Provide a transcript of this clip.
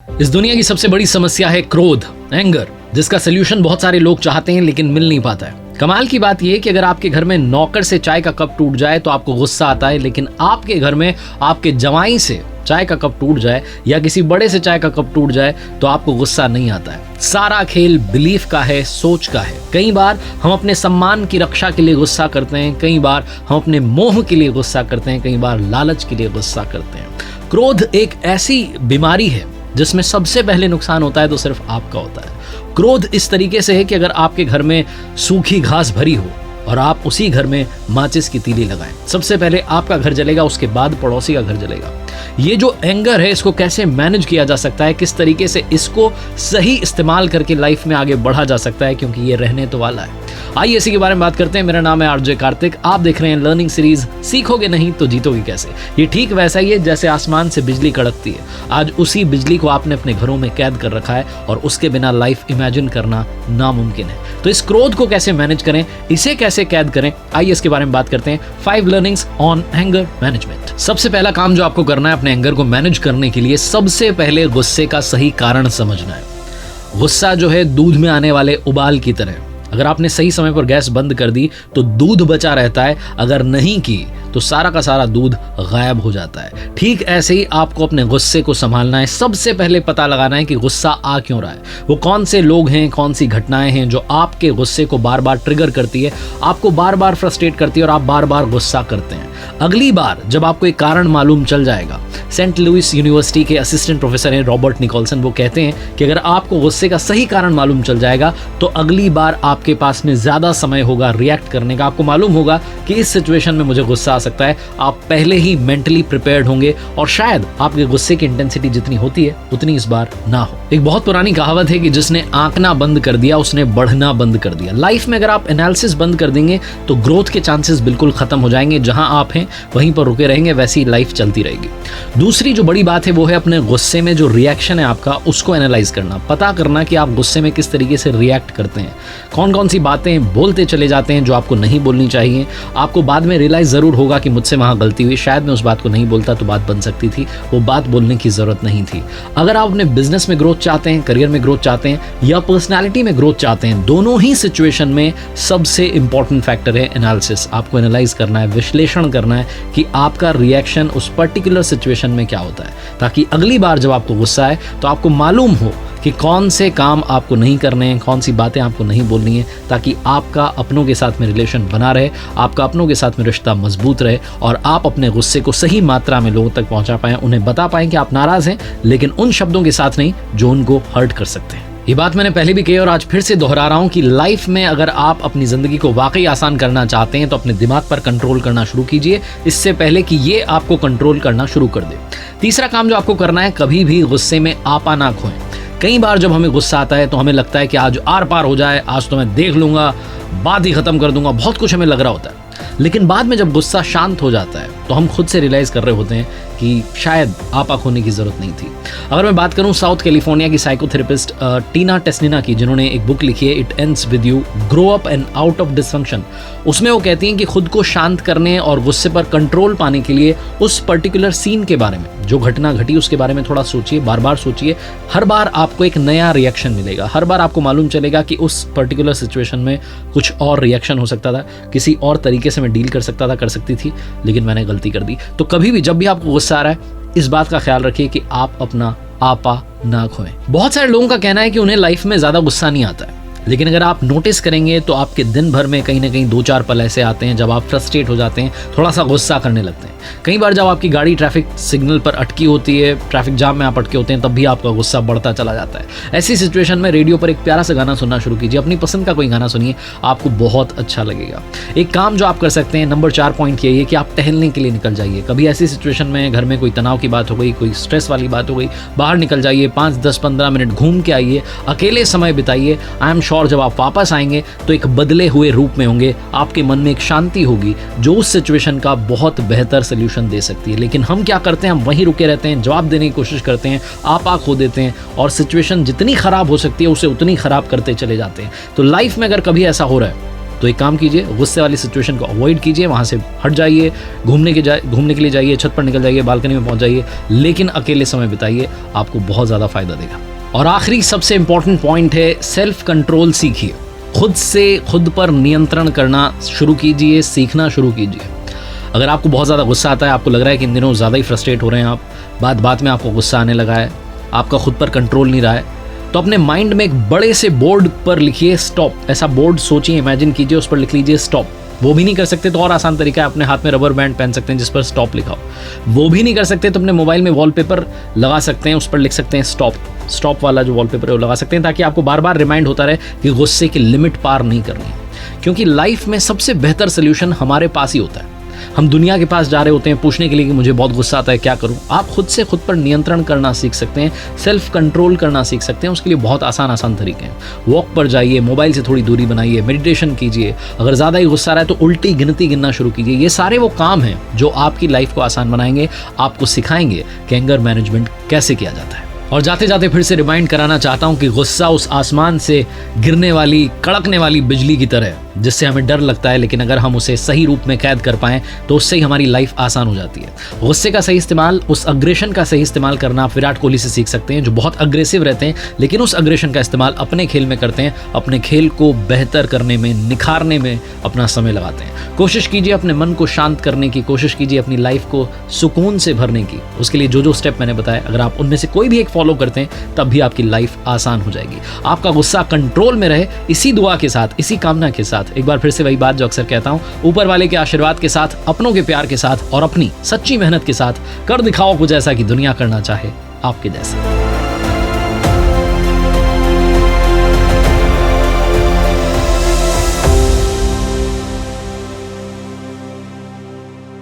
इस दुनिया की सबसे बड़ी समस्या है क्रोध, एंगर, जिसका सोल्यूशन बहुत सारे लोग चाहते हैं लेकिन मिल नहीं पाता है। कमाल की बात यह है कि अगर आपके घर में नौकर से चाय का कप टूट जाए तो आपको गुस्सा आता है, लेकिन आपके घर में आपके जवाई से चाय का कप टूट जाए या किसी बड़े से चाय का कप टूट जाए तो आपको गुस्सा नहीं आता है। सारा खेल बिलीफ का है, सोच का है। कई बार हम अपने सम्मान की रक्षा के लिए गुस्सा करते हैं, कई बार हम अपने मोह के लिए गुस्सा करते हैं, कई बार लालच के लिए गुस्सा करते हैं। क्रोध एक ऐसी बीमारी है जिसमें सबसे पहले नुकसान होता है तो सिर्फ आपका होता है। क्रोध इस तरीके से है कि अगर आपके घर में सूखी घास भरी हो और आप उसी घर में माचिस की तीली लगाएं, सबसे पहले आपका घर जलेगा, उसके बाद पड़ोसी का घर जलेगा। ये जो एंगर है इसको कैसे मैनेज किया जा सकता है, किस तरीके से इसको सही इस्तेमाल करके लाइफ में आगे बढ़ा जा सकता है, क्योंकि ये रहने तो वाला है। आइए इसी के बारे में बात करते हैं। मेरा नाम है आरजे कार्तिक, आप देख रहे हैं लर्निंग सीरीज सीखोगे नहीं तो जीतोगे कैसे। ये ठीक वैसा ही है जैसे आसमान से बिजली कड़कती है। आज उसी बिजली को आपने अपने घरों में कैद कर रखा है और उसके बिना लाइफ इमेजिन करना नामुमकिन है। तो इस क्रोध को कैसे मैनेज करें, इसे कैसे कैद करें, आइए इसके बारे में बात करते हैं। 5 लर्निंग्स ऑन एंगर मैनेजमेंट। सबसे पहला काम जो आपको करना है अपने एंगर को मैनेज करने के लिए, सबसे पहले गुस्से का सही कारण समझना है। गुस्सा जो है दूध में आने वाले उबाल की तरह, अगर आपने सही समय पर गैस बंद कर दी तो दूध बचा रहता है, अगर नहीं की तो सारा का सारा दूध गायब हो जाता है। ठीक ऐसे ही आपको अपने गुस्से को संभालना है। सबसे पहले पता लगाना है कि गुस्सा आ क्यों रहा है, वो कौन से लोग हैं, कौन सी घटनाएं हैं जो आपके गुस्से को बार बार ट्रिगर करती है, आपको बार बार फ्रस्ट्रेट करती है और आप बार बार गुस्सा करते हैं। अगली बार जब आपको एक कारण मालूम चल जाएगा, सेंट लुइस यूनिवर्सिटी के असिस्टेंट प्रोफेसर हैं रॉबर्ट निकोलसन, वो कहते हैं कि अगर आपको गुस्से का सही कारण मालूम चल जाएगा तो अगली बार आपके पास में ज्यादा समय होगा रिएक्ट करने का। आपको मालूम होगा कि इस सिचुएशन में मुझे गुस्सा आ सकता है, आप पहले ही मेंटली प्रिपेयर्ड होंगे और शायद आपके गुस्से की इंटेंसिटी जितनी होती है उतनी इस बार ना हो। एक बहुत पुरानी कहावत है कि जिसने आंकना बंद कर दिया उसने बढ़ना बंद कर दिया। लाइफ में अगर आप एनालिसिस बंद कर देंगे तो ग्रोथ के चांसेस बिल्कुल खत्म हो जाएंगे। जहां आप हैं वहीं पर रुके रहेंगे, वैसी लाइफ चलती रहेगी। दूसरी जो बड़ी बात है वो है अपने गुस्से में जो रिएक्शन है आपका उसको एनालाइज करना, पता करना कि आप गुस्से में किस तरीके से रिएक्ट करते हैं, कौन कौन सी बातें बोलते चले जाते हैं जो आपको नहीं बोलनी चाहिए। आपको बाद में रियलाइज जरूर होगा कि मुझसे वहां गलती हुई, शायद मैं उस बात को नहीं बोलता तो बात बन सकती थी, वो बात बोलने की जरूरत नहीं थी। अगर आप अपने बिजनेस में ग्रोथ चाहते हैं, करियर में ग्रोथ चाहते हैं या पर्सनैलिटी में ग्रोथ चाहते हैं, दोनों ही सिचुएशन में सबसे इंपॉर्टेंट फैक्टर है एनालिसिस। आपको एनालाइज करना है, विश्लेषण करना है कि आपका रिएक्शन उस पर्टिकुलर सिचुएशन में क्या होता है, ताकि अगली बार जब आपको गुस्सा आए तो आपको मालूम हो कि कौन से काम आपको नहीं करने हैं, कौन सी बातें आपको नहीं बोलनी है, ताकि आपका अपनों के साथ में रिलेशन बना रहे, आपका अपनों के साथ में रिश्ता मजबूत रहे और आप अपने गुस्से को सही मात्रा में लोगों तक पहुंचा पाएं, उन्हें बता पाएं कि आप नाराज हैं लेकिन उन शब्दों के साथ नहीं जो उनको हर्ट कर सकते हैं। ये बात मैंने पहले भी कही और आज फिर से दोहरा रहा हूं कि लाइफ में अगर आप अपनी जिंदगी को वाकई आसान करना चाहते हैं तो अपने दिमाग पर कंट्रोल करना शुरू कीजिए, इससे पहले कि ये आपको कंट्रोल करना शुरू कर दे। तीसरा काम जो आपको करना है, कभी भी गुस्से में आपा ना खोएं। कई बार जब हमें गुस्सा आता है तो हमें लगता है कि आज आर पार हो जाए, आज तो मैं देख लूंगा, बात ही खत्म कर दूंगा, बहुत कुछ हमें लग रहा होता है। लेकिन बाद में जब गुस्सा शांत हो जाता है तो हम खुद से रियलाइज कर रहे होते हैं कि शायद आपा खोने की जरूरत नहीं थी। अगर मैं बात करूं साउथ कैलिफोर्निया की साइकोथेरेपिस्ट टीना टेस्निना की, जिन्होंने एक बुक लिखी है it ends with you, grow up and out of dysfunction, उसमें वो कहती हैं कि खुद को शांत करने और गुस्से पर कंट्रोल पाने के लिए उस पर्टिकुलर सीन के बारे में, जो घटना घटी उसके बारे में थोड़ा सोचिए, बार बार सोचिए। हर बार आपको एक नया रिएक्शन मिलेगा, हर बार आपको मालूम चलेगा कि उस पर्टिकुलर सिचुएशन में कुछ और रिएक्शन हो सकता था, किसी और तरीके से मैं डील कर सकता था, कर सकती थी, लेकिन मैंने गलती कर दी। तो कभी भी जब भी आपको गुस्सा आ रहा है इस बात का ख्याल रखिए कि आप अपना आपा ना खोएं। बहुत सारे लोगों का कहना है कि उन्हें लाइफ में ज्यादा गुस्सा नहीं आता है, लेकिन अगर आप नोटिस करेंगे तो आपके दिन भर में कहीं ना कहीं 2-4 पल ऐसे आते हैं जब आप फ्रस्ट्रेट हो जाते हैं, थोड़ा सा गुस्सा करने लगते हैं। कई बार जब आपकी गाड़ी ट्रैफिक सिग्नल पर अटकी होती है, ट्रैफिक जाम में आप अटके होते हैं, तब भी आपका गुस्सा बढ़ता चला जाता है। ऐसी सिचुएशन में रेडियो पर एक प्यारा सा गाना सुनना शुरू कीजिए, अपनी पसंद का कोई गाना सुनिए, आपको बहुत अच्छा लगेगा। एक काम जो आप कर सकते हैं, नंबर 4 पॉइंट यही है कि आप टहलने के लिए निकल जाइए। कभी ऐसी सिचुएशन में घर में कोई तनाव की बात हो गई, कोई स्ट्रेस वाली बात हो गई, बाहर निकल जाइए, 5, 10, 15 मिनट घूम के आइए, अकेले समय बिताइए। आई एम श्योर जब आप वापस आएंगे तो एक बदले हुए रूप में होंगे, आपके मन में एक शांति होगी जो उस सिचुएशन का बहुत बेहतर सोल्यूशन दे सकती है। लेकिन हम क्या करते हैं, हम वहीं रुके रहते हैं, जवाब देने की कोशिश करते हैं, आपा खो देते हैं और सिचुएशन जितनी खराब हो सकती है उसे उतनी खराब करते चले जाते हैं। तो लाइफ में अगर कभी ऐसा हो रहा है तो एक काम कीजिए, गुस्से वाली सिचुएशन को अवॉइड कीजिए, वहाँ से हट जाइए, घूमने के लिए जाइए, छत पर निकल जाइए, बालकनी में पहुँच जाइए, लेकिन अकेले समय बिताइए, आपको बहुत ज़्यादा फ़ायदा देगा। और आखिरी सबसे इंपॉर्टेंट पॉइंट है, सेल्फ कंट्रोल सीखिए। खुद पर नियंत्रण करना शुरू कीजिए, सीखना शुरू कीजिए। अगर आपको बहुत ज़्यादा गुस्सा आता है, आपको लग रहा है कि इन दिनों ज़्यादा ही फ्रस्ट्रेट हो रहे हैं आप, बात में आपको गुस्सा आने लगा है, आपका खुद पर कंट्रोल नहीं रहा है, तो अपने माइंड में एक बड़े से बोर्ड पर लिखिए स्टॉप। ऐसा बोर्ड सोचिए, इमेजिन कीजिए, उस पर लिख लीजिए स्टॉप। वो भी नहीं कर सकते तो और आसान तरीका है, अपने हाथ में रबर बैंड पहन सकते हैं जिस पर स्टॉप लिखा हो। वो भी नहीं कर सकते तो अपने मोबाइल में वॉलपेपर लगा सकते हैं, उस पर लिख सकते हैं स्टॉप वाला जो वॉलपेपर है वो लगा सकते हैं, ताकि आपको बार बार रिमाइंड होता रहे कि गुस्से की लिमिट पार नहीं करनी। क्योंकि लाइफ में सबसे बेहतर सोल्यूशन हमारे पास ही होता है। हम दुनिया के पास जा रहे होते हैं पूछने के लिए कि मुझे बहुत गुस्सा आता है, क्या करूं। आप खुद पर नियंत्रण करना सीख सकते हैं, सेल्फ कंट्रोल करना सीख सकते हैं। उसके लिए बहुत आसान तरीके हैं। वॉक पर जाइए, मोबाइल से थोड़ी दूरी बनाइए, मेडिटेशन कीजिए, अगर ज़्यादा ही गुस्सा आ रहा है तो उल्टी गिनती गिनना शुरू कीजिए। ये सारे वो काम हैं जो आपकी लाइफ को आसान बनाएंगे, आपको सिखाएंगे कि एंगर मैनेजमेंट कैसे किया जाता है। और जाते जाते फिर से रिमाइंड कराना चाहता हूं कि गुस्सा उस आसमान से गिरने वाली, कड़कने वाली बिजली की तरह है जिससे हमें डर लगता है, लेकिन अगर हम उसे सही रूप में कैद कर पाएं तो उससे ही हमारी लाइफ आसान हो जाती है। गुस्से का सही इस्तेमाल, उस अग्रेशन का सही इस्तेमाल करना आप विराट कोहली से सीख सकते हैं, जो बहुत अग्रेसिव रहते हैं लेकिन उस अग्रेशन का इस्तेमाल अपने खेल में करते हैं, अपने खेल को बेहतर करने में, निखारने में अपना समय लगाते हैं। कोशिश कीजिए अपने मन को शांत करने की, कोशिश कीजिए अपनी लाइफ को सुकून से भरने की। उसके लिए जो स्टेप मैंने बताया, अगर आप उनमें से कोई भी एक फॉलो करते हैं तब भी आपकी लाइफ आसान हो जाएगी। आपका गुस्सा कंट्रोल में रहे, इसी दुआ के साथ, इसी कामना के साथ, एक बार फिर से वही बात जो अक्सर कहता हूं, ऊपर वाले के आशीर्वाद के साथ, अपनों के प्यार के साथ और अपनी सच्ची मेहनत के साथ कर दिखाओ कुछ ऐसा कि दुनिया करना चाहे आपके जैसा।